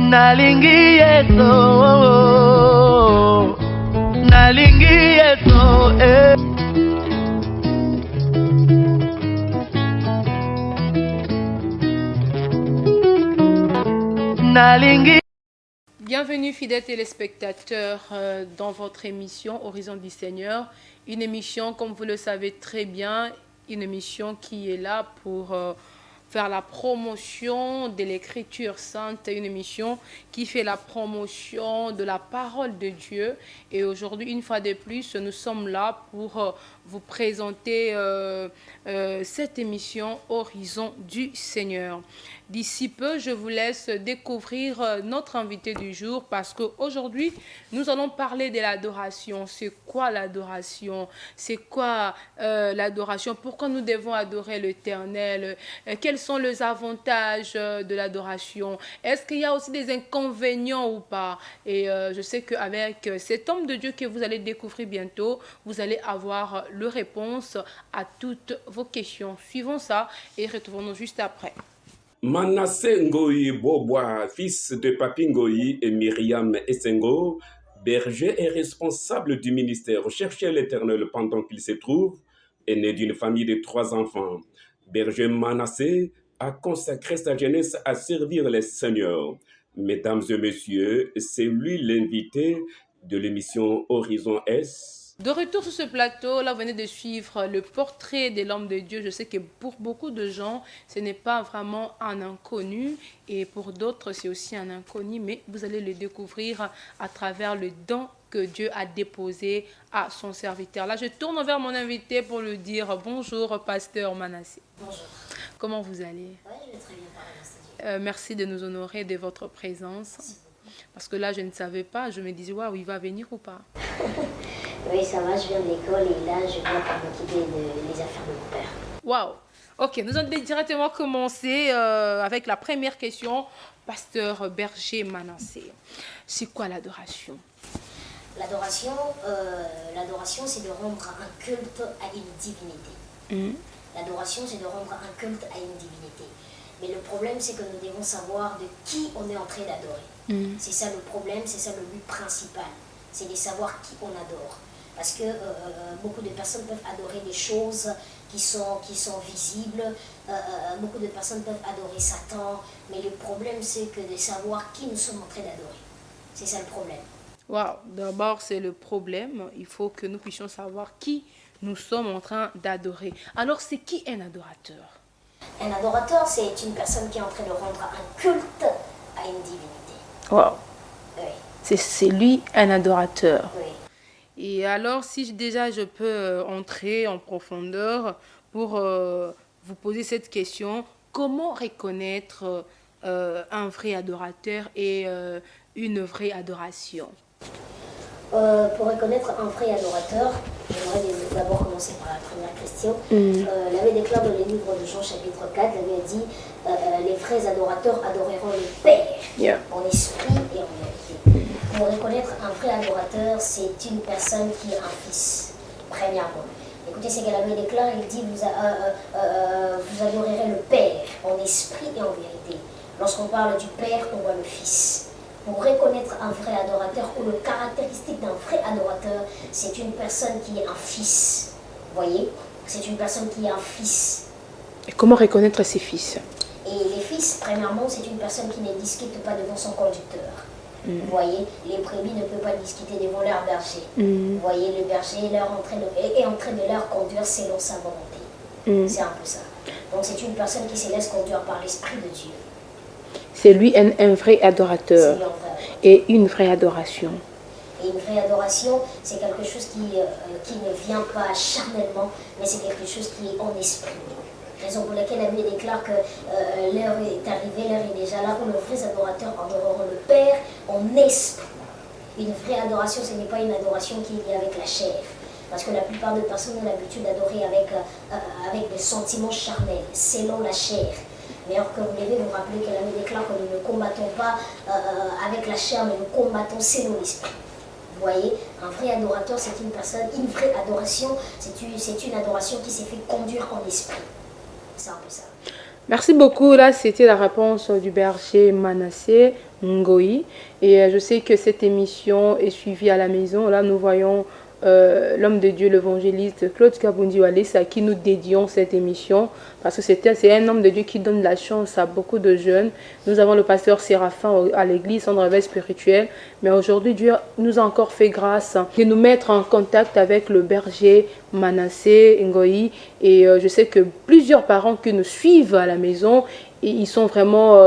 nalingi yeso, nalingi yeso, nalingi. Bienvenue fidèles téléspectateurs dans votre émission Horizon du Seigneur. Une émission, comme vous le savez très bien, une émission qui est là pour faire la promotion de l'écriture sainte, une émission qui fait la promotion de la parole de Dieu. Et aujourd'hui, une fois de plus, nous sommes là pour vous présenter cette émission Horizon du Seigneur. D'ici peu, je vous laisse découvrir notre invité du jour parce qu'aujourd'hui, nous allons parler de l'adoration. C'est quoi l'adoration? C'est quoi l'adoration? Pourquoi nous devons adorer l'Éternel? Quels sont les avantages de l'adoration? Est-ce qu'il y a aussi des inconvénients ou pas? Et je sais qu'avec cet homme de Dieu que vous allez découvrir bientôt, vous allez avoir le réponse à toutes vos questions. Suivons ça et retrouvons-nous juste après. Manassé Ngoyi Boboa, fils de Papi Ngoyi et Myriam Essengo, berger et responsable du ministère Chercher l'Éternel pendant qu'il se trouve, est né d'une famille de 3 enfants. Berger Manassé a consacré sa jeunesse à servir les seigneurs. Mesdames et messieurs, c'est lui l'invité de l'émission Horizon S. De retour sur ce plateau, là, vous venez de suivre le portrait de l'homme de Dieu. Je sais que pour beaucoup de gens, ce n'est pas vraiment un inconnu. Et pour d'autres, c'est aussi un inconnu. Mais vous allez le découvrir à travers le don que Dieu a déposé à son serviteur. Là, je tourne vers mon invité pour lui dire bonjour, pasteur Manassé. Bonjour. Comment vous allez? Oui, je vais très bien, par merci. Merci de nous honorer de votre présence. Parce que là, je ne savais pas. Je me disais, waouh, il va venir ou pas? Oui, ça va, je viens de l'école et là, je viens pour m'occuper des affaires de mon père. Waouh! Ok, nous allons directement commencer avec la première question. Pasteur Berger Manassé, c'est quoi l'adoration? L'adoration, c'est de rendre un culte à une divinité. L'adoration, c'est de rendre un culte à une divinité. Mais le problème, c'est que nous devons savoir de qui on est en train d'adorer. C'est ça le problème, c'est ça le but principal. C'est de savoir qui on adore. Parce que beaucoup de personnes peuvent adorer des choses qui sont visibles. Beaucoup de personnes peuvent adorer Satan. Mais le problème, c'est que de savoir qui nous sommes en train d'adorer. C'est ça le problème. Waouh, d'abord, c'est le problème. Il faut que nous puissions savoir qui nous sommes en train d'adorer. Alors, c'est qui un adorateur? Un adorateur, c'est une personne qui est en train de rendre un culte à une divinité. Waouh. Oui. C'est lui un adorateur. Oui. Et alors, si déjà je peux entrer en profondeur pour vous poser cette question, comment reconnaître un vrai adorateur et une vraie adoration? Pour reconnaître un vrai adorateur, j'aimerais d'abord commencer par la première question. L'avait déclaré dans le livre de Jean chapitre 4, l'avait dit les vrais adorateurs adoreront le Père en esprit et en vérité. Pour reconnaître un vrai adorateur, c'est une personne qui est un fils, premièrement. Écoutez ce qu'elle avait déclaré, il dit vous adorerez le Père en esprit et en vérité. Lorsqu'on parle du Père, on voit le Fils. Pour reconnaître un vrai adorateur ou le caractéristique d'un vrai adorateur, c'est une personne qui est un fils. Vous voyez? C'est une personne qui est un fils. Et comment reconnaître ses fils? Et les fils, premièrement, c'est une personne qui ne discute pas devant son conducteur. Vous voyez, les brebis ne peuvent pas discuter devant leur berger. Vous voyez, le berger est en train de leur conduire selon sa volonté. C'est un peu ça. Donc c'est une personne qui se laisse conduire par l'Esprit de Dieu. C'est lui un vrai adorateur et une vraie adoration. Et une vraie adoration, c'est quelque chose qui ne vient pas charnellement, mais c'est quelque chose qui est en esprit. Raison pour laquelle la Bible déclare que l'heure est arrivée, l'heure est déjà là, où les vrais adorateurs adoreront le Père en esprit. Une vraie adoration, ce n'est pas une adoration qui est liée avec la chair. Parce que la plupart des personnes ont l'habitude d'adorer avec des sentiments charnels, selon la chair. Mais alors que vous devez vous rappeler que la Bible déclare que nous ne combattons pas avec la chair, mais nous combattons selon l'esprit. Vous voyez, un vrai adorateur, c'est une personne, une vraie adoration, c'est une adoration qui s'est fait conduire en esprit. C'est un peu ça. Merci beaucoup. Là, c'était la réponse du berger Manassé. Ngoï. Et je sais que cette émission est suivie à la maison. Là, nous voyons l'homme de Dieu, l'évangéliste Claude Kabundi Wallis, à qui nous dédions cette émission, parce que c'est un homme de Dieu qui donne la chance à beaucoup de jeunes. Nous avons le pasteur Séraphin à l'église, son réveil spirituel, mais aujourd'hui Dieu nous a encore fait grâce de nous mettre en contact avec le berger Manassé Ngoï, et je sais que plusieurs parents qui nous suivent à la maison, et ils sont vraiment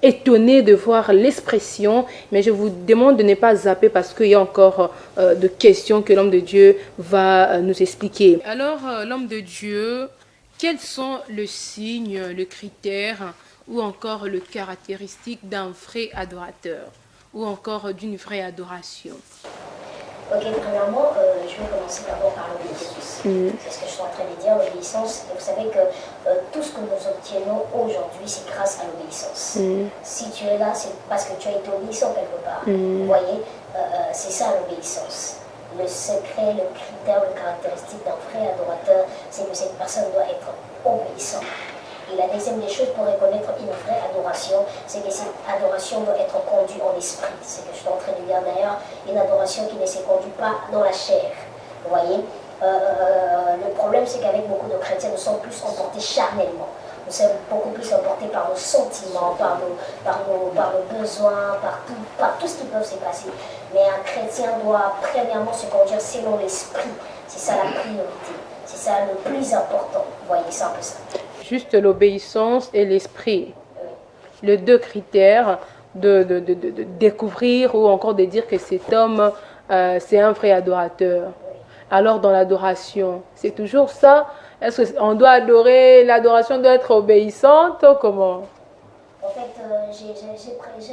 étonnés de voir l'expression, mais je vous demande de ne pas zapper parce qu'il y a encore de questions que l'homme de Dieu va nous expliquer. Alors, l'homme de Dieu, quels sont les signes, les critères ou encore les caractéristiques d'un vrai adorateur ou encore d'une vraie adoration? Ok, premièrement, je vais commencer d'abord par l'obéissance. C'est ce que je suis en train de dire, l'obéissance. Vous savez que tout ce que nous obtenons aujourd'hui, c'est grâce à l'obéissance. Si tu es là, c'est parce que tu as été obéissant quelque part. Vous voyez, c'est ça l'obéissance. Le secret, le critère, le caractéristique d'un vrai adorateur, c'est que cette personne doit être obéissante. Et la deuxième des choses pour reconnaître une vraie adoration, c'est que cette adoration doit être conduite en esprit. C'est ce que je suis en train de dire d'ailleurs, une adoration qui ne se conduit pas dans la chair. Vous voyez, le problème c'est qu'avec beaucoup de chrétiens, nous sommes plus emportés charnellement. Nous sommes beaucoup plus emportés par nos sentiments, par nos besoins, par tout ce qui peut se passer. Mais un chrétien doit premièrement se conduire selon l'esprit. C'est ça la priorité. C'est ça le plus important. Vous voyez, c'est un peu ça. Juste l'obéissance et l'esprit. Les deux critères de découvrir ou encore de dire que cet homme, c'est un vrai adorateur. Alors dans l'adoration, c'est toujours ça. Est-ce qu'on doit adorer, l'adoration doit être obéissante ou comment? En fait, j'ai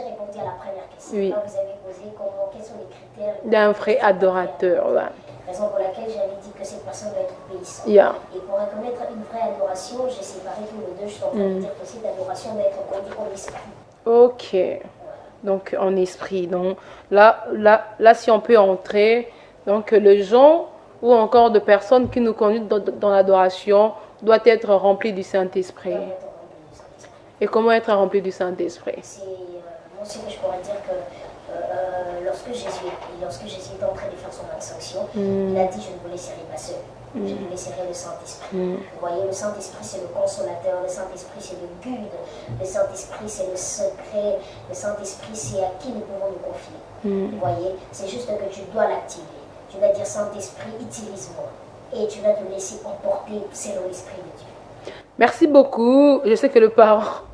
répondu à la première question. Oui. Là, vous avez posé quels sont les critères D'un vrai adorateur. Ouais. Raison pour laquelle j'avais dit que cette personne doit être obéissante. Yeah. Et pour reconnaître une vraie adoration, j'ai séparé tous les deux. Je suis en train de dire que cette adoration doit être conduite en esprit. Ok. Donc en esprit. Donc là, si on peut entrer, donc les gens ou encore de personnes qui nous conduisent dans l'adoration doivent être remplis du Saint-Esprit. Et comment être rempli du Saint-Esprit? Moi aussi que je pourrais dire que lorsque Jésus était en train de faire son ascension, il a dit: je ne vous laisserai pas seul, je vous laisserai le Saint-Esprit. Vous voyez, le Saint-Esprit c'est le consolateur, le Saint-Esprit c'est le guide, le Saint-Esprit c'est le secret, le Saint-Esprit c'est à qui nous pouvons nous confier. Vous voyez, c'est juste que tu dois l'activer. Tu vas dire: Saint-Esprit, utilise-moi. Et tu vas te laisser emporter selon l'Esprit de Dieu. Merci beaucoup. Je sais que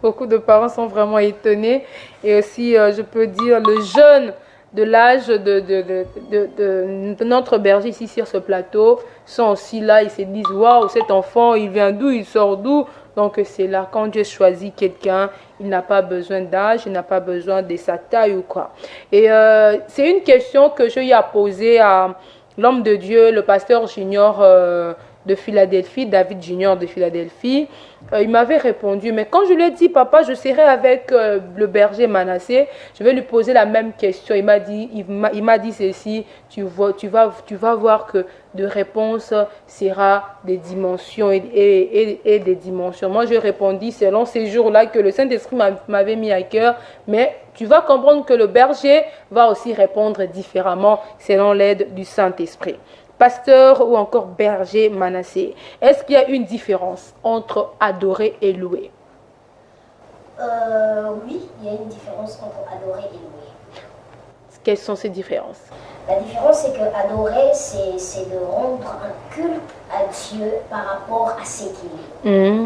beaucoup de parents sont vraiment étonnés. Et aussi, je peux dire, le jeune de l'âge de notre berger ici sur ce plateau sont aussi là. Ils se disent: waouh, cet enfant, il vient d'où, il sort d'où? Donc c'est là, quand Dieu choisit quelqu'un, il n'a pas besoin d'âge, il n'a pas besoin de sa taille ou quoi. Et c'est une question que je lui ai posée à l'homme de Dieu, le pasteur Junior de Philadelphie, David Junior de Philadelphie. Il m'avait répondu, mais quand je lui ai dit: papa, je serai avec le berger Manassé, je vais lui poser la même question. Il m'a dit ceci: tu vas voir que de réponse sera des dimensions et des dimensions. Moi, je répondis selon ces jours-là que le Saint-Esprit m'avait mis à cœur, mais tu vas comprendre que le berger va aussi répondre différemment selon l'aide du Saint-Esprit. Pasteur ou encore berger Manassé, est-ce qu'il y a une différence entre adorer et louer? Oui, il y a une différence entre adorer et louer. Quelles sont ces différences? La différence, c'est que adorer, c'est de rendre un culte à Dieu par rapport à ce qu'il est.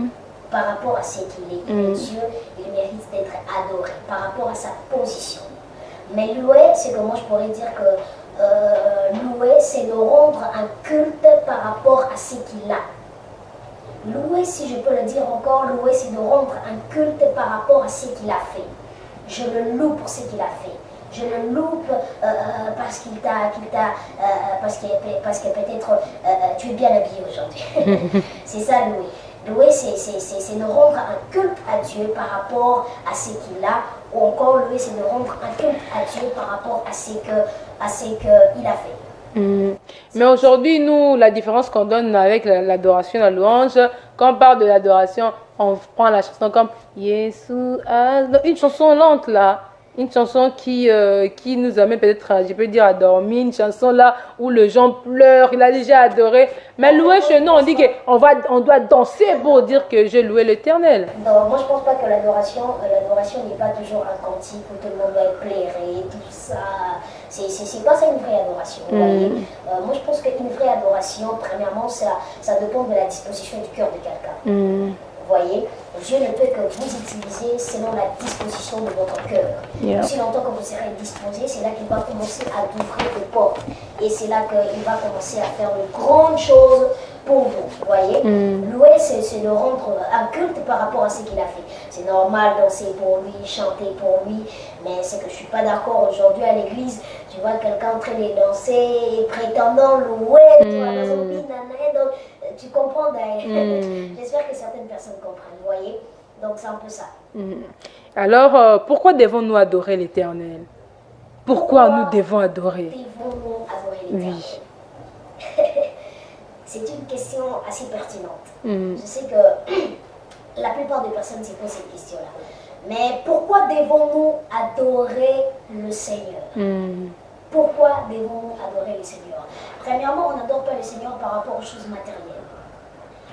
Par rapport à ce qu'il est. Dieu, il mérite d'être adoré par rapport à sa position. Mais louer, c'est que moi je pourrais dire que louer, c'est de rendre un culte par rapport à ce qu'il a. Louer, si je peux le dire encore, louer, c'est de rendre un culte par rapport à ce qu'il a fait. Je le loue pour ce qu'il a fait. Je le loue parce qu'il t'a, parce que peut-être tu es bien habillé aujourd'hui. C'est ça louer. Louer, c'est de rendre un culte à Dieu par rapport à ce qu'il a, ou encore louer, c'est de rendre un culte à Dieu par rapport à ce qu'il a fait. Mais aujourd'hui, nous, la différence qu'on donne avec l'adoration, la louange, quand on parle de l'adoration, on prend la chanson comme Yesu, une chanson lente là. Une chanson qui nous amène peut-être, je peux dire, à dormir. Une chanson là où les gens pleurent. Il a déjà adoré. Mais louer chez nous, on dit qu'on doit danser pour dire que j'ai loué l'Éternel. Non, moi je pense pas que l'adoration n'est pas toujours un cantique où tout le monde doit être plairé, tout ça. C'est pas ça une vraie adoration. Vous voyez. Moi je pense qu'une vraie adoration, premièrement, ça dépend de la disposition du cœur de quelqu'un. Vous voyez, Dieu ne peut que vous utiliser selon la disposition de votre cœur. Aussi longtemps que vous serez disposé, c'est là qu'il va commencer à ouvrir des portes. Et c'est là qu'il va commencer à faire de grandes choses pour vous. Vous voyez, louer, c'est de rendre un culte par rapport à ce qu'il a fait. C'est normal danser pour lui, chanter pour lui, mais c'est que je ne suis pas d'accord aujourd'hui à l'église. Tu vois quelqu'un en train de danser, prétendant louer, tu vois, dans un donc tu comprends d'ailleurs. J'espère que certaines personnes comprennent, vous voyez. Donc c'est un peu ça. Alors, pourquoi devons-nous adorer l'Éternel? Pourquoi nous devons adorer? Devons-nous adorer l'Éternel? Oui. C'est une question assez pertinente. Je sais que la plupart des personnes se posent cette question-là. Mais pourquoi devons-nous adorer le Seigneur? Pourquoi devons-nous adorer le Seigneur? Premièrement, on n'adore pas le Seigneur par rapport aux choses matérielles.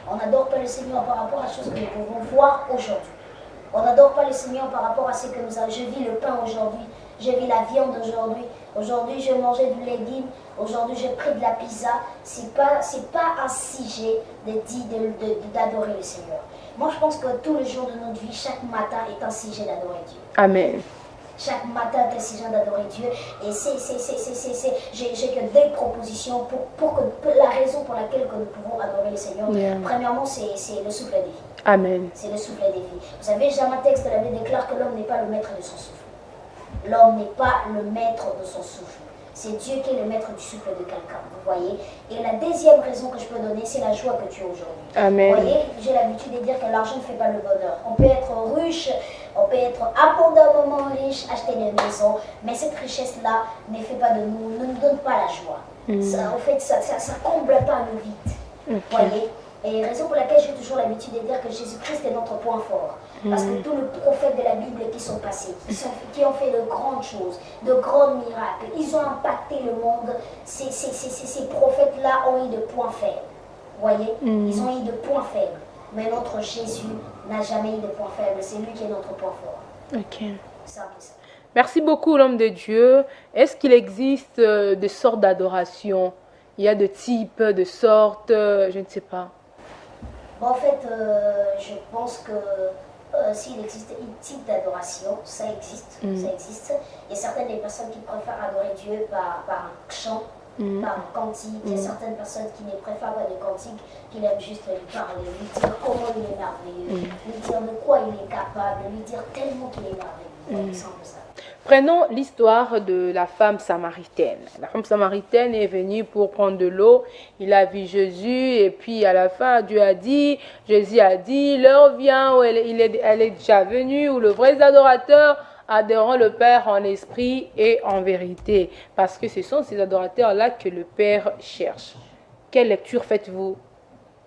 On n'adore pas le Seigneur par rapport à choses que nous pouvons voir aujourd'hui. On n'adore pas le Seigneur par rapport à ce que nous avons. Je vis le pain aujourd'hui, je vis la viande aujourd'hui. Aujourd'hui, je mangeais du légume. Aujourd'hui, j'ai pris de la pizza. C'est pas un sujet d'adorer le Seigneur. Moi, je pense que tous les jours de notre vie, chaque matin est un sujet d'adorer Dieu. Amen. Chaque matin, est un sujet d'adorer Dieu. Et j'ai que des propositions pour que la raison pour laquelle que nous pouvons adorer le Seigneur. Premièrement, c'est le souffle des vies. Amen. C'est le souffle des vies. Vous savez, Jean texte de la Bible déclare que l'homme n'est pas le maître de son souffle. L'homme n'est pas le maître de son souffle. C'est Dieu qui est le maître du souffle de quelqu'un, vous voyez. Et la deuxième raison que je peux donner, c'est la joie que tu as aujourd'hui. Amen. Vous voyez, j'ai l'habitude de dire que l'argent ne fait pas le bonheur. On peut être riche, on peut être abondamment riche, acheter des maisons, mais cette richesse-là ne fait pas de nous, ne nous donne pas la joie. Ça, en fait, ça comble pas nos vides, vous voyez. Et raison pour laquelle j'ai toujours l'habitude de dire que Jésus-Christ est notre point fort. Parce que tous les prophètes de la Bible qui sont passés, qui ont fait de grandes choses, de grands miracles, ils ont impacté le monde. Ces prophètes-là ont eu de points faibles. Vous voyez, ils ont eu de points faibles. Mais notre Jésus n'a jamais eu de points faibles. C'est lui qui est notre point fort. Ok. C'est un peu ça. Merci beaucoup, l'homme de Dieu. Est-ce qu'il existe des sortes d'adoration? Il y a de types, de sortes, je ne sais pas. Bon, en fait, je pense que s'il existe un type d'adoration, ça existe. Ça existe. Il y a certaines des personnes qui préfèrent adorer Dieu par un chant, par un cantique. Il y a certaines personnes qui ne préfèrent pas de cantique, qui aiment juste lui parler, lui dire comment il est merveilleux, lui dire de quoi il est capable, lui dire tellement qu'il est merveilleux. Ça. Prenons l'histoire de la femme samaritaine. La femme samaritaine est venue pour prendre de l'eau. Il a vu Jésus et puis à la fin, Jésus a dit, l'heure vient où elle est déjà venue, où le vrai adorateur adoreront le Père en esprit et en vérité. Parce que ce sont ces adorateurs-là que le Père cherche. Quelle lecture faites-vous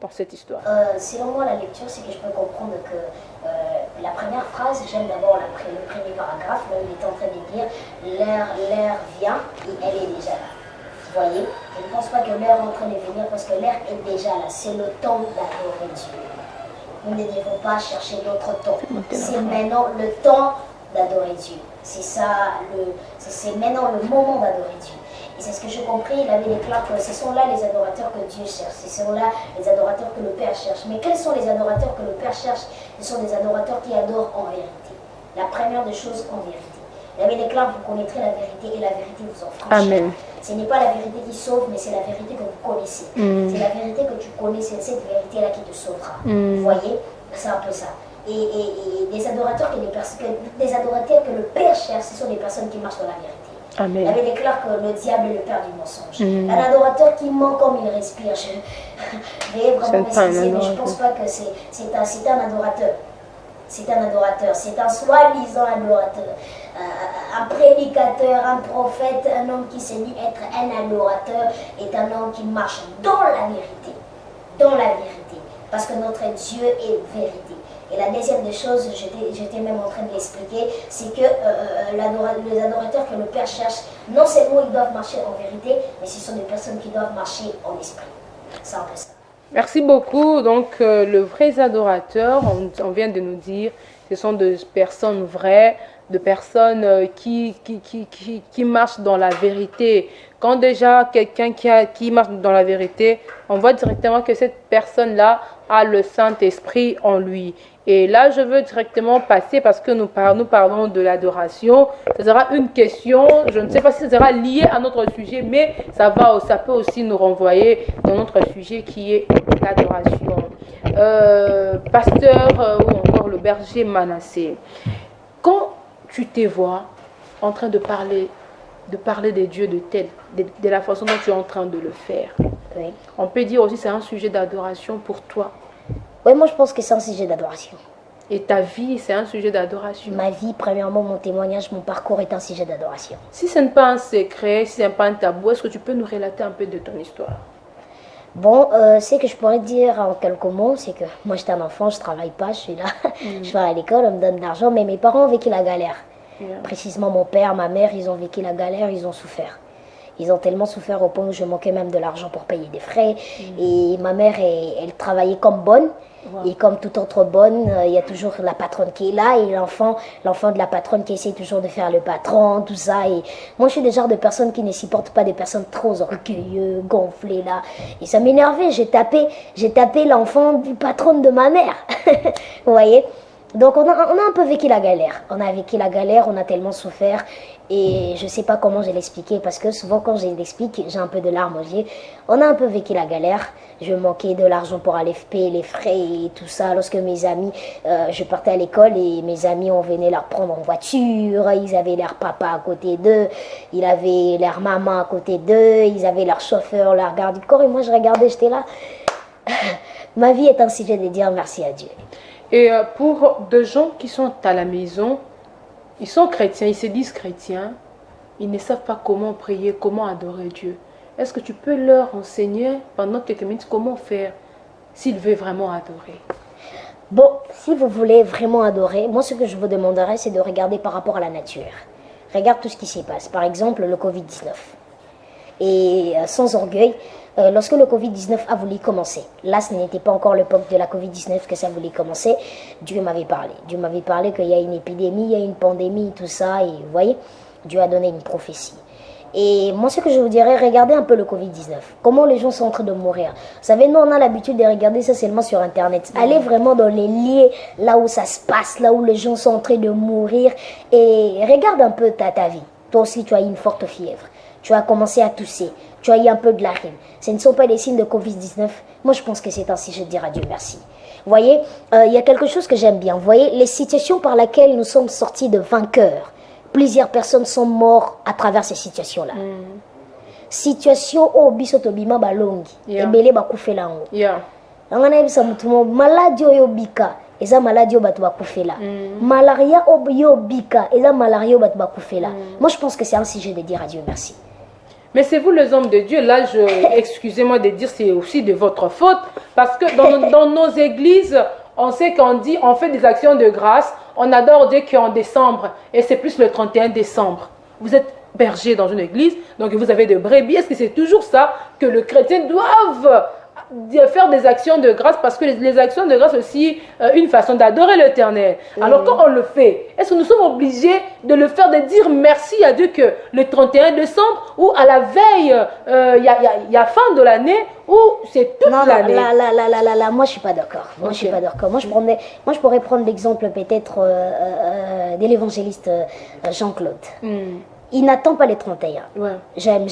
dans cette histoire? Selon moi, la lecture, c'est que je peux comprendre que la première phrase, j'aime d'abord le premier paragraphe, là où il est en train de dire l'heure vient et elle est déjà là. Vous voyez, je ne pense pas que l'heure est en train de venir parce que l'heure est déjà là. C'est le temps d'adorer Dieu. Nous ne devons pas chercher d'autre temps. C'est maintenant le temps d'adorer Dieu. C'est ça, c'est maintenant le moment d'adorer Dieu. Et c'est ce que j'ai compris, il avait déclaré que ce sont là les adorateurs que Dieu cherche, ce sont là les adorateurs que le Père cherche. Mais quels sont les adorateurs que le Père cherche? Ce sont des adorateurs qui adorent en vérité. La première des choses, en vérité. Il avait déclaré, vous connaîtrez la vérité et la vérité vous en franchira. Amen. Ce n'est pas la vérité qui sauve, mais c'est la vérité que vous connaissez. C'est la vérité que tu connais, c'est cette vérité-là qui te sauvera. Vous voyez, c'est un peu ça. Et des adorateurs que le Père cherche, ce sont des personnes qui marchent dans la vérité. Amen. Il avait déclaré que le diable est le père du mensonge. Un adorateur qui ment comme il respire. Je vais vraiment préciser, mais je ne pense pas que c'est un adorateur. C'est un adorateur, c'est un soi-disant adorateur. Un prédicateur, un prophète, un homme qui s'est dit être un adorateur est un homme qui marche dans la vérité. Dans la vérité. Parce que notre Dieu est vérité. Et la deuxième des choses, j'étais même en train de l'expliquer, c'est que les adorateurs que le Père cherche, non seulement ils doivent marcher en vérité, mais ce sont des personnes qui doivent marcher en esprit. C'est un peu ça. Merci beaucoup. Donc, le vrai adorateur, on vient de nous dire, ce sont des personnes vraies, de personnes qui marchent dans la vérité. Quand déjà quelqu'un qui marche dans la vérité, on voit directement que cette personne-là a le Saint-Esprit en lui. Et là, je veux directement passer, parce que nous parlons de l'adoration. Ce sera une question, je ne sais pas si ce sera lié à notre sujet, mais ça peut aussi nous renvoyer dans notre sujet qui est l'adoration. Pasteur ou encore le berger Manassé, quand tu te vois en train de parler des dieux de la façon dont tu es en train de le faire, Oui. On peut dire aussi que c'est un sujet d'adoration pour toi. Oui, moi je pense que c'est un sujet d'adoration. Et ta vie, c'est un sujet d'adoration. Ma vie, premièrement, mon témoignage, mon parcours est un sujet d'adoration. Si ce n'est pas un secret, si ce n'est pas un tabou, est-ce que tu peux nous relater un peu de ton histoire? Bon, ce que je pourrais dire en quelques mots, c'est que moi j'étais un enfant, je travaille pas, je suis là, je vais à l'école, on me donne de l'argent, mais mes parents ont vécu la galère. Précisément mon père, ma mère, ils ont vécu la galère, ils ont souffert. Ils ont tellement souffert au point où je manquais même de l'argent pour payer des frais. Et ma mère, elle travaillait comme bonne. Et comme toute autre bonne, il y a toujours la patronne qui est là et l'enfant de la patronne qui essaie toujours de faire le patron, tout ça. Et moi, je suis le genre de personne qui ne supporte pas des personnes trop orgueilleuses, gonflées là. Et ça m'énervait. J'ai tapé l'enfant du patron de ma mère. Vous voyez? Donc on a un peu vécu la galère. On a vécu la galère, on a tellement souffert. Et je ne sais pas comment je vais l'expliquer parce que souvent quand je l'explique, j'ai un peu de larmes aux yeux. On a un peu vécu la galère. Je manquais de l'argent pour aller payer les frais et tout ça. Lorsque mes amis, je partais à l'école et mes amis, on venait leur prendre en voiture. Ils avaient leur papa à côté d'eux. Ils avaient leur maman à côté d'eux. Ils avaient leur chauffeur, leur garde du corps. Et moi, je regardais, j'étais là. Ma vie est un sujet de dire merci à Dieu. Et pour des gens qui sont à la maison, ils sont chrétiens, ils se disent chrétiens, ils ne savent pas comment prier, comment adorer Dieu. Est-ce que tu peux leur enseigner pendant quelques minutes comment faire s'ils veulent vraiment adorer? Bon, si vous voulez vraiment adorer, moi ce que je vous demanderais, c'est de regarder par rapport à la nature. Regarde tout ce qui s'y passe. Par exemple, le Covid-19. Et sans orgueil, lorsque le Covid-19 a voulu commencer, là ce n'était pas encore l'époque de la Covid-19 que ça voulait commencer, Dieu m'avait parlé. Dieu m'avait parlé qu'il y a une épidémie, il y a une pandémie, tout ça, et vous voyez, Dieu a donné une prophétie. Et moi ce que je vous dirais, regardez un peu le Covid-19, comment les gens sont en train de mourir. Vous savez, nous on a l'habitude de regarder ça seulement sur Internet. Allez vraiment dans les lieux, là où ça se passe, là où les gens sont en train de mourir, et regarde un peu ta vie. Toi aussi tu as eu une forte fièvre. Tu as commencé à tousser, tu as eu un peu de larmes. Ce ne sont pas des signes de Covid-19. Moi, je pense que c'est ainsi, je dirais à Dieu merci. Vous voyez, il y a quelque chose que j'aime bien. Vous voyez, les situations par lesquelles nous sommes sortis de vainqueurs, plusieurs personnes sont mortes à travers ces situations-là. Situation au bisotobima balongi, ebele bakufela ngo. Ngana ebisa mutumo maladie oyo bika. Eza maladie au batu bakufela. Malaria oyo bika, eza malaria au batu bakufela. Moi, je pense que c'est un sujet de dire à Dieu merci. Mais c'est vous les hommes de Dieu, là, excusez-moi de dire, c'est aussi de votre faute, parce que dans nos églises, on sait on fait des actions de grâce, on adore Dieu qu'en décembre, et c'est plus le 31 décembre. Vous êtes berger dans une église, donc vous avez des brebis. Est-ce que c'est toujours ça que le chrétien doit faire des actions de grâce, parce que les actions de grâce aussi une façon d'adorer l'Éternel. Alors quand on le fait, est-ce que nous sommes obligés de le faire, de dire merci à Dieu que le 31 décembre ou à la veille, il y a fin de l'année ou c'est toute l'année? Là, moi je suis pas d'accord. Moi je suis pas d'accord. Moi je pourrais prendre l'exemple peut-être de l'évangéliste Jean-Claude. Il n'attend pas les 31. Ouais. J'aime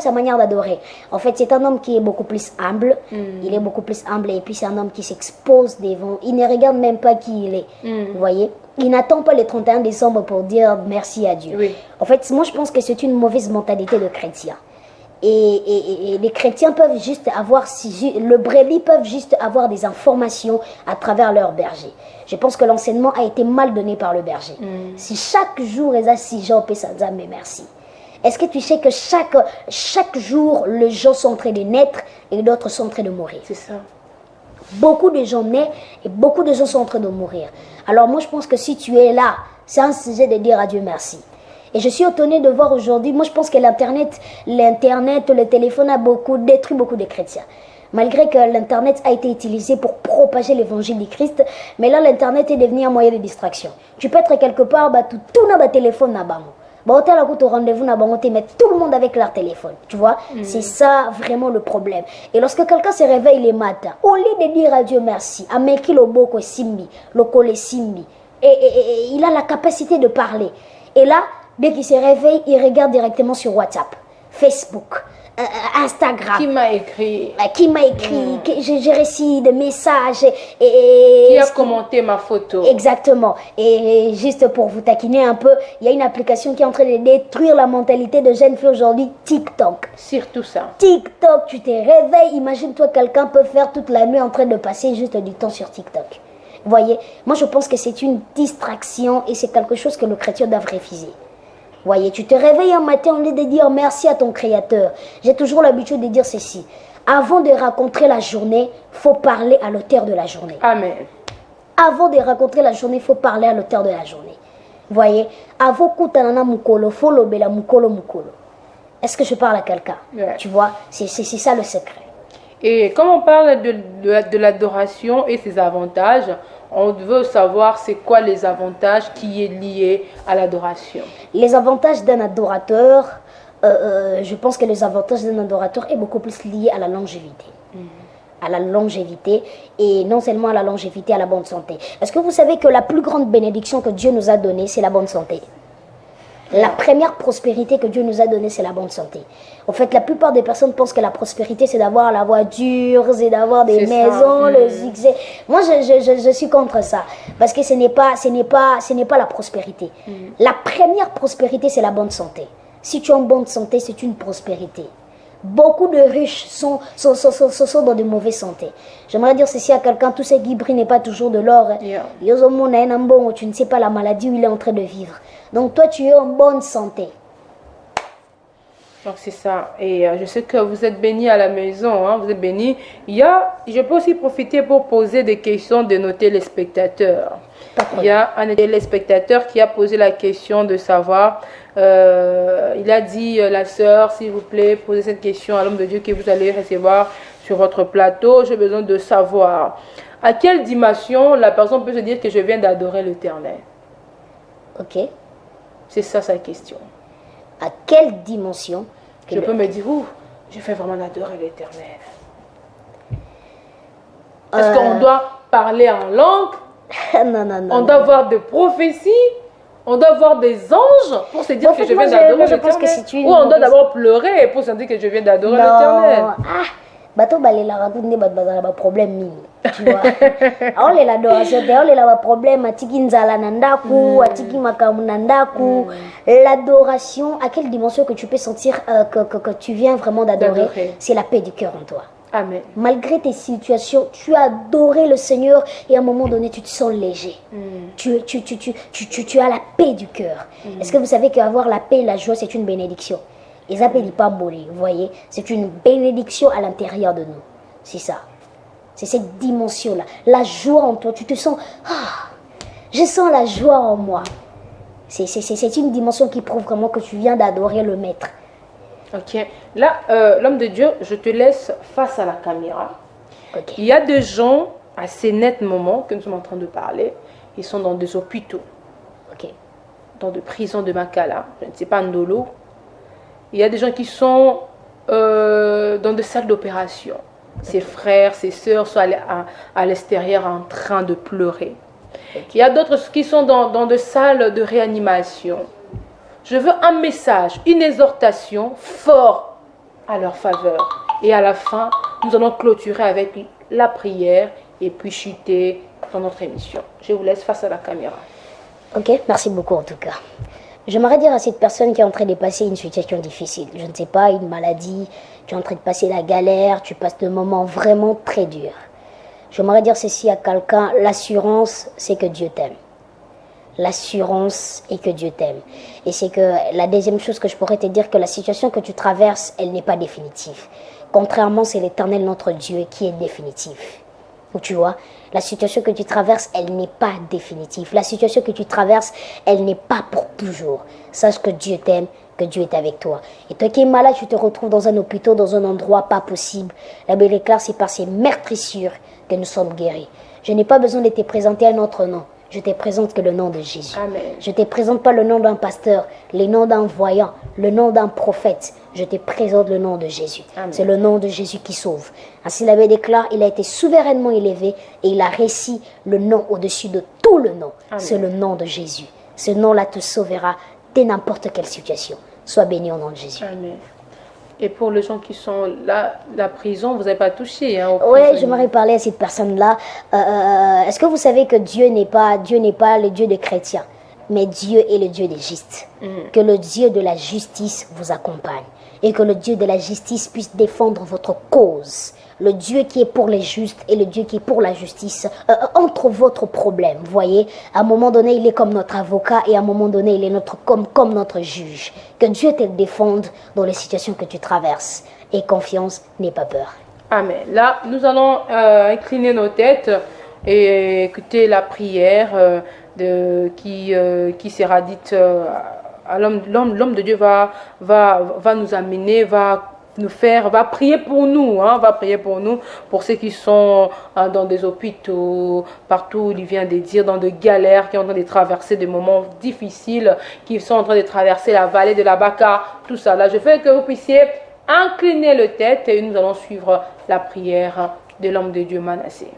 sa manière d'adorer. En fait, c'est un homme qui est beaucoup plus humble. Il est beaucoup plus humble et puis c'est un homme qui s'expose devant. Il ne regarde même pas qui il est. Vous voyez? Il n'attend pas le 31 décembre pour dire merci à Dieu. Oui. En fait, moi je pense que c'est une mauvaise mentalité de chrétien. Et les chrétiens peuvent juste avoir, le brebis peuvent juste avoir des informations à travers leur berger. Je pense que l'enseignement a été mal donné par le berger. Si chaque jour, les gens peut s'en dire merci. Est-ce que tu sais que chaque jour, les gens sont en train de naître et d'autres sont en train de mourir? C'est ça. Beaucoup de gens naissent et beaucoup de gens sont en train de mourir. Alors moi, je pense que si tu es là, c'est un sujet de dire à Dieu merci. Et je suis étonnée de voir aujourd'hui, moi je pense que l'Internet, le téléphone a détruit beaucoup de chrétiens. Malgré que l'Internet a été utilisé pour propager l'évangile du Christ, mais là l'Internet est devenu un moyen de distraction. Tu peux être quelque part, tout n'a pas téléphone na bango. Hôtel a au rendez-vous na bango, mais tout le monde avec leur téléphone, tu vois. C'est ça vraiment le problème. Et lorsque quelqu'un se réveille les matins, au lieu de dire à Dieu merci, à Meki le boko simbi, le kole simbi, et il a la capacité de parler. Et là, dès qu'il se réveille, il regarde directement sur WhatsApp, Facebook, Instagram. Qui m'a écrit? J'ai reçu des messages. Qui a commenté ma photo? Exactement. Et juste pour vous taquiner un peu, il y a une application qui est en train de détruire la mentalité de jeunes filles aujourd'hui, TikTok. Surtout ça. TikTok, tu te réveilles, imagine-toi quelqu'un peut faire toute la nuit en train de passer juste du temps sur TikTok. Vous voyez, moi je pense que c'est une distraction et c'est quelque chose que le chrétien doit refuser. Voyez, tu te réveilles un matin, au lieu de dire merci à ton Créateur. J'ai toujours l'habitude de dire ceci. Avant de raconter la journée, il faut parler à l'auteur de la journée. Amen. Avant de raconter la journée, il faut parler à l'auteur de la journée. Voyez, avant kutanana mukolo, faut lobela mukolo mukolo. Est-ce que je parle à quelqu'un? Ouais. Tu vois, c'est ça le secret. Et comme on parle de l'adoration et ses avantages, on veut savoir c'est quoi les avantages qui est lié à l'adoration. Les avantages d'un adorateur, je pense que les avantages d'un adorateur est beaucoup plus lié à la longévité. À la longévité et non seulement à la longévité, à la bonne santé. Est-ce que vous savez que la plus grande bénédiction que Dieu nous a donnée, c'est la bonne santé? La première prospérité que Dieu nous a donnée, c'est la bonne santé. En fait, la plupart des personnes pensent que la prospérité, c'est d'avoir la voiture, c'est d'avoir des maisons, le succès. Moi, je suis contre ça. Parce que ce n'est pas la prospérité. La première prospérité, c'est la bonne santé. Si tu as une bonne santé, c'est une prospérité. Beaucoup de riches sont dans de mauvaises santé. J'aimerais dire ceci à quelqu'un, tout ce qui brille n'est pas toujours de l'or. Tu ne sais pas la maladie où il est en train de vivre. Donc toi, tu es en bonne santé. Donc c'est ça. Et je sais que vous êtes bénis à la maison, hein, vous êtes bénis. Je peux aussi profiter pour poser des questions de nos téléspectateurs. Il y a un téléspectateur qui a posé la question de savoir, il a dit, la sœur, s'il vous plaît, posez cette question à l'homme de Dieu que vous allez recevoir sur votre plateau. J'ai besoin de savoir à quelle dimension la personne peut se dire que je viens d'adorer l'Éternel. Ok. C'est ça sa question. À quelle dimension je peux me dire, je fais vraiment adorer l'Éternel. Est-ce qu'on doit parler en langue? Non. On doit avoir des prophéties? On doit avoir des anges pour se dire que je viens d'adorer l'Éternel? Ou on doit d'abord pleurer pour se dire que je viens d'adorer l'Éternel? Bato balela rakunde bat bazala ba problème mingi, tu vois. Aole la adoration, aole la ba problème atiki nzala nandaku, atiki makamu nandaku. L'adoration, à quelle dimension que tu peux sentir que tu viens vraiment d'adorer, c'est la paix du cœur en toi. Amen. Malgré tes situations, tu as adoré le Seigneur et à un moment donné, tu te sens léger. Tu as la paix du cœur. Est-ce que vous savez qu'avoir la paix et la joie, c'est une bénédiction? Ils appellent pas bolé, vous voyez, c'est une bénédiction à l'intérieur de nous. C'est ça. C'est cette dimension-là. La joie en toi, tu te sens, je sens la joie en moi. C'est une dimension qui prouve vraiment que tu viens d'adorer le Maître. Ok. Là, l'homme de Dieu, je te laisse face à la caméra. Okay. Il y a des gens, à ces nets moments que nous sommes en train de parler, ils sont dans des hôpitaux, dans des prisons de Makala, je ne sais pas, Ndolo. Il y a des gens qui sont dans des salles d'opération. Ses frères, ses sœurs sont à l'extérieur en train de pleurer. Il y a d'autres qui sont dans des salles de réanimation. Je veux un message, une exhortation fort à leur faveur. Et à la fin, nous allons clôturer avec la prière et puis chuter dans notre émission. Je vous laisse face à la caméra. Ok, merci beaucoup en tout cas. J'aimerais dire à cette personne qui est en train de passer une situation difficile, je ne sais pas, une maladie, tu es en train de passer la galère, tu passes des moments vraiment très durs. J'aimerais dire ceci à quelqu'un, l'assurance, c'est que Dieu t'aime. L'assurance est que Dieu t'aime. Et c'est que la deuxième chose que je pourrais te dire, que la situation que tu traverses, elle n'est pas définitive. Contrairement, c'est l'Éternel notre Dieu qui est définitif. Tu vois, la situation que tu traverses, elle n'est pas définitive. La situation que tu traverses, elle n'est pas pour toujours. Sache que Dieu t'aime, que Dieu est avec toi. Et toi qui es malade, tu te retrouves dans un hôpital, dans un endroit pas possible. La Bible déclare, c'est par ces meurtrissures que nous sommes guéris. Je n'ai pas besoin de te présenter un autre nom. Je te présente que le nom de Jésus. Amen. Je ne te présente pas le nom d'un pasteur, le nom d'un voyant, le nom d'un prophète. Je te présente le nom de Jésus. C'est le nom de Jésus qui sauve. Ainsi la Bible déclare, il a été souverainement élevé et il a réussi le nom au-dessus de tout le nom. C'est le nom de Jésus. Ce nom-là te sauvera de n'importe quelle situation. Sois béni au nom de Jésus. Amen. Et pour les gens qui sont là, la prison, vous n'avez pas touché Oui, j'aimerais parler à cette personne-là. Est-ce que vous savez que Dieu n'est pas le Dieu des chrétiens, mais Dieu est le Dieu des justes. Que le Dieu de la justice vous accompagne et que le Dieu de la justice puisse défendre votre cause. Le Dieu qui est pour les justes et le Dieu qui est pour la justice entre votre problème. Vous voyez, à un moment donné, il est comme notre avocat et à un moment donné, il est comme notre juge. Que Dieu te défende dans les situations que tu traverses. Et confiance, n'aie pas peur. Amen. Là, nous allons incliner nos têtes et écouter la prière qui sera dite à l'homme. L'homme de Dieu va nous amener, va prier pour nous, va prier pour nous, pour ceux qui sont dans des hôpitaux, partout où il vient de dire, dans des galères, qui sont en train de traverser des moments difficiles, qui sont en train de traverser la vallée de la Baka, tout ça. Là, je veux que vous puissiez incliner le tête et nous allons suivre la prière de l'homme de Dieu Manassé.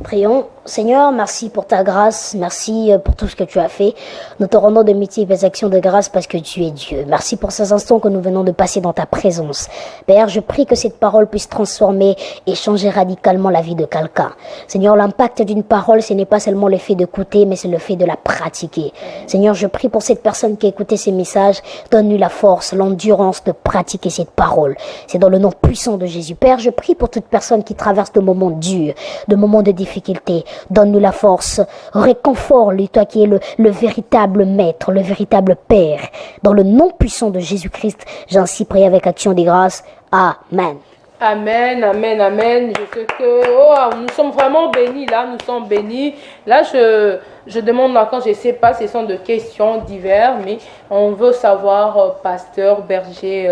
Prions. Seigneur, merci pour ta grâce, merci pour tout ce que tu as fait. Nous te rendons de multiples actions de grâce parce que tu es Dieu. Merci pour ces instants que nous venons de passer dans ta présence. Père, je prie que cette parole puisse transformer et changer radicalement la vie de quelqu'un. Seigneur, l'impact d'une parole, ce n'est pas seulement le fait d'écouter, mais c'est le fait de la pratiquer. Seigneur, je prie pour cette personne qui a écouté ces messages, donne-lui la force, l'endurance de pratiquer cette parole. C'est dans le nom puissant de Jésus. Père, je prie pour toute personne qui traverse de moments durs, de moments de difficultés. Donne-nous la force, réconfort-lui, toi qui es le véritable maître, le véritable Père. Dans le nom puissant de Jésus-Christ, j'ai ainsi prié avec action des grâces. Amen. Amen, amen, amen. Je sais que nous sommes vraiment bénis là, nous sommes bénis. Là, je demande là, quand je ne sais pas, ce sont des questions diverses, mais on veut savoir, pasteur, berger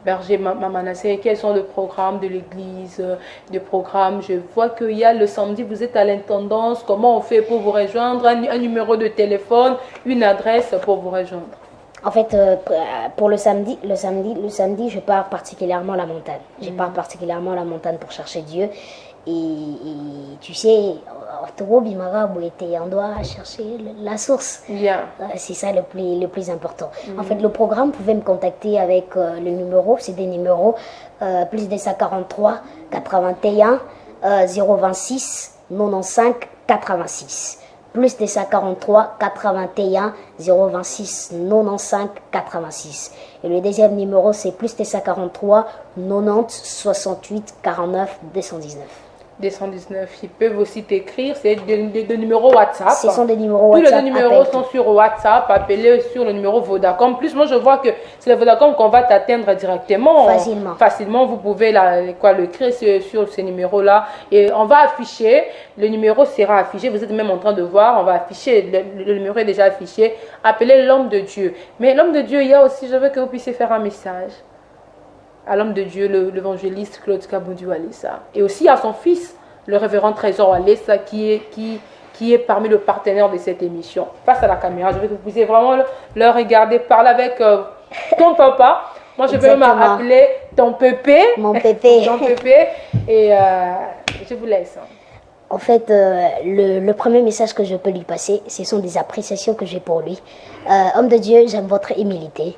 Manassé, quels sont les programmes de l'église, des programmes. Je vois qu'il y a le samedi, vous êtes à l'intendance. Comment on fait pour vous rejoindre? Un numéro de téléphone, une adresse pour vous rejoindre. En fait, pour le samedi, je pars particulièrement à la montagne. Je pars particulièrement à la montagne pour chercher Dieu. Et tu sais, on doit chercher la source. Yeah. C'est ça le plus important. En fait, le programme, vous pouvez me contacter avec le numéro, c'est des numéros plus 243 81 026 95 86. Plus 243 81 026 95 86. Et le deuxième numéro, c'est plus 243 90 68 49 219. 219. Ils peuvent aussi t'écrire, c'est des numéros WhatsApp. Ce sont des numéros WhatsApp. Tous les numéros sont sur WhatsApp, appelez sur le numéro Vodacom. Plus moi je vois que c'est le Vodacom qu'on va t'atteindre directement. Facilement, vous pouvez l'écrire sur ces numéros-là. Et on va afficher, le numéro sera affiché, vous êtes même en train de voir, on va afficher, le numéro est déjà affiché. Appelez l'homme de Dieu. Mais l'homme de Dieu, il y a aussi, je veux que vous puissiez faire un message à l'homme de Dieu, l'évangéliste Claude Kaboudiou Alessa. Et aussi à son fils, le révérend Trésor Alessa, qui est parmi les partenaires de cette émission. Face à la caméra, je veux que vous puissiez vraiment le regarder, parler avec ton papa. Moi, je vais m'appeler ton pépé. Mon pépé. Ton pépé. Et je vous laisse. En fait, le premier message que je peux lui passer, ce sont des appréciations que j'ai pour lui. Homme de Dieu, j'aime votre humilité.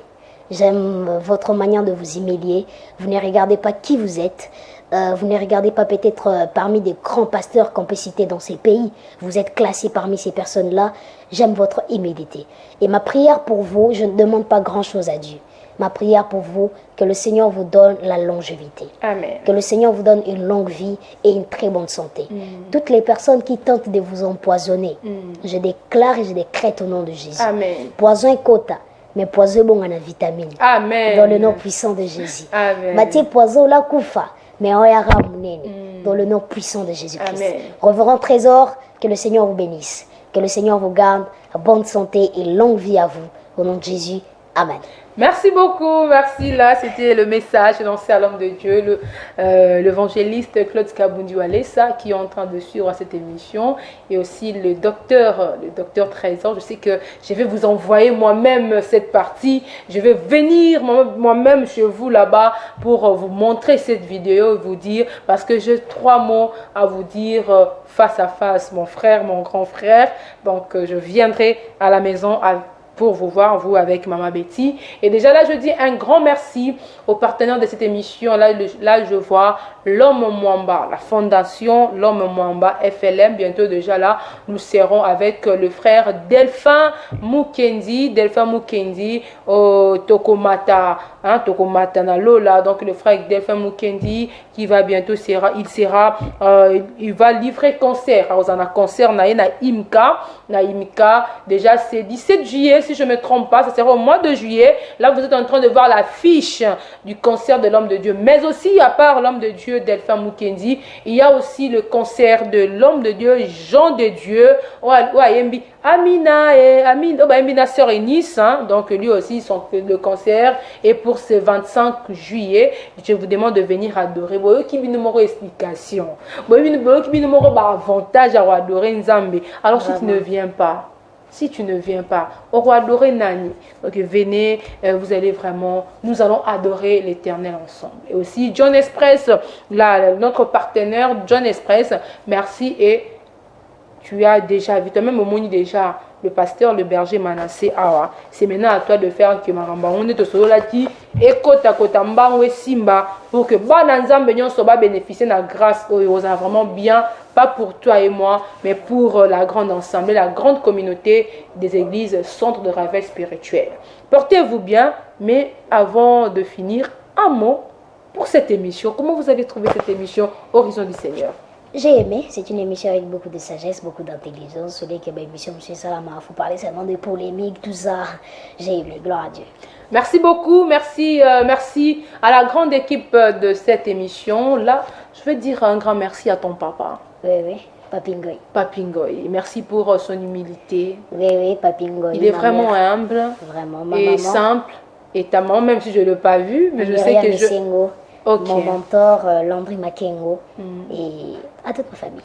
J'aime votre manière de vous humilier. Vous ne regardez pas qui vous êtes. Vous ne regardez pas peut-être parmi des grands pasteurs qu'on peut citer dans ces pays. Vous êtes classé parmi ces personnes-là. J'aime votre humilité. Et ma prière pour vous, je ne demande pas grand-chose à Dieu. Ma prière pour vous, que le Seigneur vous donne la longévité. Amen. Que le Seigneur vous donne une longue vie et une très bonne santé. Toutes les personnes qui tentent de vous empoisonner, je déclare et je décrète au nom de Jésus. Amen. Poison et quota. Mais poison bon en a vitamine. Amen. Dans le nom puissant de Jésus. Amen. Maté poison la koufa. Mais on y a ramunene. dans le nom puissant de Jésus-Christ. Amen. Reverend Trésor, que le Seigneur vous bénisse, que le Seigneur vous garde, bonne santé et longue vie à vous. Au nom de Jésus, Amen. Merci beaucoup, merci. Là, c'était le message lancé à l'homme de Dieu, l'évangéliste Claude Kabundu Alessa, qui est en train de suivre cette émission, et aussi le docteur Trésor. Je sais que je vais vous envoyer moi-même cette partie. Je vais venir moi-même chez vous là-bas pour vous montrer cette vidéo et vous dire, parce que j'ai 3 mots à vous dire face à face, mon frère, mon grand frère. Donc, je viendrai à la maison pour vous voir, vous avec Maman Betty. Et déjà là, je dis un grand merci aux partenaires de cette émission. Là je vois l'Homme Mwamba, la fondation L'Homme Mwamba FLM. Bientôt déjà là, nous serons avec le frère Delphin Mukendi au Tokomata, Tokomata na Lola. Donc le frère Delphin Mukendi qui va bientôt il va livrer concert. Alors, on a concert na Imka. Déjà c'est 17 juillet si je ne me trompe pas, ça sera au mois de juillet. Là vous êtes en train de voir l'affiche du concert de l'homme de Dieu. Mais aussi à part l'homme de Dieu Delphin Mukendi, il y a aussi le concert de l'homme de Dieu Jean de Dieu. Amina sœur et Nice, donc lui aussi le concert est pour ce 25 juillet. Je vous demande de venir adorer. Qui numéro explication, numéro avantage à adorer Nzambe. Alors si tu ne viens pas, on va adorer Nani. Donc venez, vous allez vraiment, nous allons adorer l'Éternel ensemble. Et aussi John Express, notre partenaire John Express, merci. Et tu as déjà vu, toi-même au Moni déjà, le pasteur, le berger Manassé Awa. C'est maintenant à toi de faire que Maramba, on est au solo là qui écoute à côté Simba pour que Bananzam Benyon soit bénéficier de la grâce aux vraiment bien, pas pour toi et moi, mais pour la grande assemblée, la grande communauté des églises, centre de réveil spirituel. Portez-vous bien, mais avant de finir, un mot pour cette émission. Comment vous avez trouvé cette émission Horizon du Seigneur? J'ai aimé, c'est une émission avec beaucoup de sagesse, beaucoup d'intelligence. Celui qui est émission, M. Salama, il faut parler seulement de polémiques, tout ça. J'ai aimé, gloire à Dieu. Merci beaucoup, merci à la grande équipe de cette émission. Là, je veux dire un grand merci à ton papa. Oui, Papingoy. Papingoy, merci pour son humilité. Oui, Papingoy. Il est vraiment humble et simple. Et ta maman, même si je ne l'ai pas vu, mais je sais que je... Okay. Mon mentor, Landry Makengo, et à toute ma famille.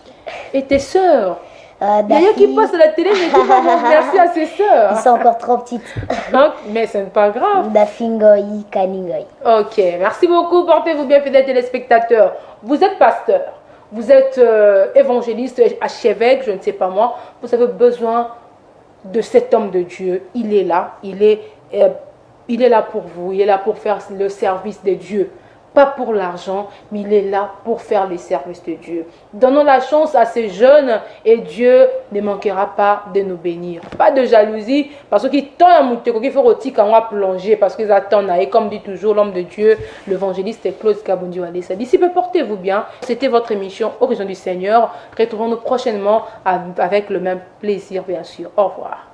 Et tes sœurs? Il y a qui passe à la télé, mais qui merci à ses sœurs. Ils sont encore trop petites. Mais ce n'est pas grave. Dafingoy, Kaningoy. Ok, merci beaucoup. Portez-vous bien, fidèles téléspectateurs. Vous êtes pasteur, vous êtes évangéliste, archevêque, je ne sais pas moi. Vous avez besoin de cet homme de Dieu. Il est là. Il est là pour vous. Il est là pour faire le service de Dieu. Pas pour l'argent, mais il est là pour faire les services de Dieu. Donnons la chance à ces jeunes et Dieu ne manquera pas de nous bénir. Pas de jalousie, parce qu'ils tendent à monter, qu'il faut retirer quand on va plonger, parce qu'ils attendent. Et comme dit toujours l'homme de Dieu, l'évangéliste Claude Kabundu Alessa. D'ici peu, portez-vous bien. C'était votre émission Horizon du Seigneur. Retrouvons-nous prochainement avec le même plaisir, bien sûr. Au revoir.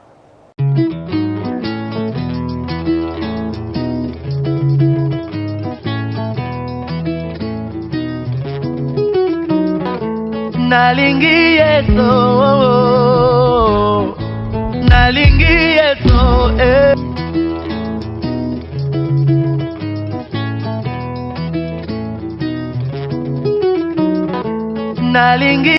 Nalingi yeso, nalingi